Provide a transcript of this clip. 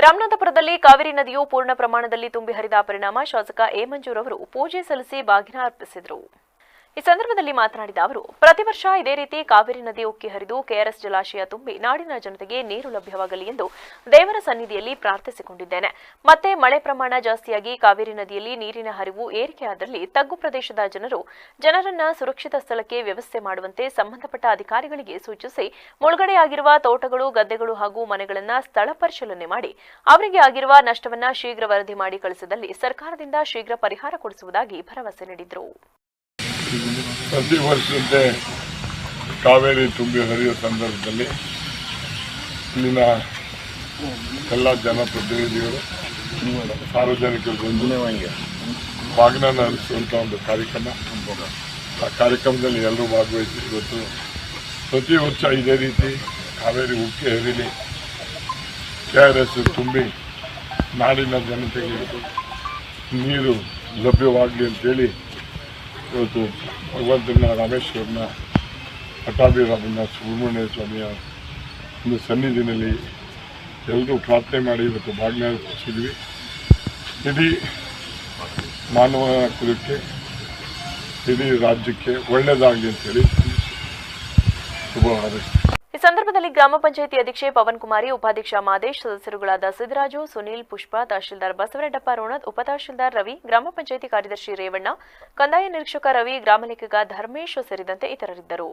ರಾಮನಾಥಪುರದಲ್ಲಿ ಕಾವೇರಿ ನದಿಯು ಪೂರ್ಣ ಪ್ರಮಾಣದಲ್ಲಿ ತುಂಬಿ ಹರಿದ ಪರಿಣಾಮ ಶಾಸಕ ಎ ಮಂಜೂರ್ ಅವರು ಪೂಜೆ ಸಲ್ಲಿಸಿ ಬಾಗಿನ ಅರ್ಪಿಸಿದರು. ಈ ಸಂದರ್ಭದಲ್ಲಿ ಮಾತನಾಡಿದ ಅವರು, ಪ್ರತಿ ವರ್ಷ ಇದೇ ರೀತಿ ಕಾವೇರಿ ನದಿ ಉಕ್ಕಿ ಹರಿದು ಕೆಆರ್ಎಸ್ ಜಲಾಶಯ ತುಂಬಿ ನಾಡಿನ ಜನತೆಗೆ ನೀರು ಲಭ್ಯವಾಗಲಿ ಎಂದು ದೇವರ ಸನ್ನಿಧಿಯಲ್ಲಿ ಪ್ರಾರ್ಥಿಸಿಕೊಂಡಿದ್ದೇನೆ. ಮತ್ತೆ ಮಳೆ ಪ್ರಮಾಣ ಜಾಸ್ತಿಯಾಗಿ ಕಾವೇರಿ ನದಿಯಲ್ಲಿ ನೀರಿನ ಹರಿವು ಏರಿಕೆಯಾದಲ್ಲಿ ತಗ್ಗು ಪ್ರದೇಶದ ಜನರನ್ನ ಸುರಕ್ಷಿತ ಸ್ಥಳಕ್ಕೆ ವ್ಯವಸ್ಥೆ ಮಾಡುವಂತೆ ಸಂಬಂಧಪಟ್ಟ ಅಧಿಕಾರಿಗಳಿಗೆ ಸೂಚಿಸಿ ಮುಳುಗಡೆಯಾಗಿರುವ ತೋಟಗಳು, ಗದ್ದೆಗಳು ಹಾಗೂ ಮನೆಗಳನ್ನು ಸ್ಥಳ ಪರಿಶೀಲನೆ ಮಾಡಿ ಅವರಿಗೆ ಆಗಿರುವ ನಷ್ಟವನ್ನ ಶೀಘ್ರ ವರದಿ ಮಾಡಿ ಕಳಿಸಿದಲ್ಲಿ ಸರ್ಕಾರದಿಂದ ಶೀಘ್ರ ಪರಿಹಾರ ಕೊಡಿಸುವುದಾಗಿ ಭರವಸೆ ನೀಡಿದರು. ಪ್ರತಿ ವರ್ಷದಂತೆ ಕಾವೇರಿ ತುಂಬಿ ಹರಿಯುವ ಸಂದರ್ಭದಲ್ಲಿ ಇಲ್ಲಿನ ಎಲ್ಲ ಜನಪ್ರತಿನಿಧಿಗಳು ಸಾರ್ವಜನಿಕರು ಬಂದು ಬಾಗಿನ ಹರಿಸುವಂಥ ಒಂದು ಕಾರ್ಯಕ್ರಮ. ಆ ಕಾರ್ಯಕ್ರಮದಲ್ಲಿ ಎಲ್ಲರೂ ಭಾಗವಹಿಸಿ ಇವತ್ತು ಪ್ರತಿ ವರ್ಷ ಇದೇ ರೀತಿ ಕಾವೇರಿ ಉಕ್ಕಿ ಹರಿಲಿ, ಕೆಆರ್ಎಸ್ ತುಂಬಿ ನಾಡಿನ ಜನತೆಗೆ ನೀರು ಲಭ್ಯವಾಗಲಿ ಅಂತೇಳಿ ಇವತ್ತು ಭಗವಂತನ ರಾಮೇಶ್ವರನ ಪಟ್ಟಾಭಿರಾಮನ ಸುಬ್ರಹ್ಮಣ್ಯ ಸ್ವಾಮಿಯ ಒಂದು ಸನ್ನಿಧಿನಲ್ಲಿ ಎಲ್ಲರೂ ಪ್ರಾರ್ಥನೆ ಮಾಡಿ ಇವತ್ತು ಬಾಗಿನ ಅರ್ಪಿಸಿದ್ವಿ. ಇಡೀ ಮಾನವ ಕುಲಕ್ಕೆ, ಇಡೀ ರಾಜ್ಯಕ್ಕೆ ಒಳ್ಳೆಯದಾಗಲಿ ಅಂತೇಳಿ ಶುಭ ಹಾರೈಸ್ತೀನಿ. ಈ ಸಂದರ್ಭದಲ್ಲಿ ಗ್ರಾಮ ಪಂಚಾಯಿತಿ ಅಧ್ಯಕ್ಷೆ ಪವನ್ ಕುಮಾರಿ, ಉಪಾಧ್ಯಕ್ಷ ಮಾದೇಶ್, ಸದಸ್ಯರುಗಳಾದ ಸಿದ್ದರಾಜು, ಸುನೀಲ್, ಪುಷ್ಪ, ತಹಶೀಲ್ದಾರ್ ಬಸವರೆಡ್ಡಪ್ಪ ರೋಣದ್, ಉಪತಹಶೀಲ್ದಾರ್ ರವಿ, ಗ್ರಾಮ ಪಂಚಾಯಿತಿ ಕಾರ್ಯದರ್ಶಿ ರೇವಣ್ಣ, ಕಂದಾಯ ನಿರೀಕ್ಷಕ ರವಿ, ಗ್ರಾಮ ಲೆಕ್ಕಿಗ ಧರ್ಮೇಶ್ ಸೇರಿದಂತೆ ಇತರರಿದ್ದರು.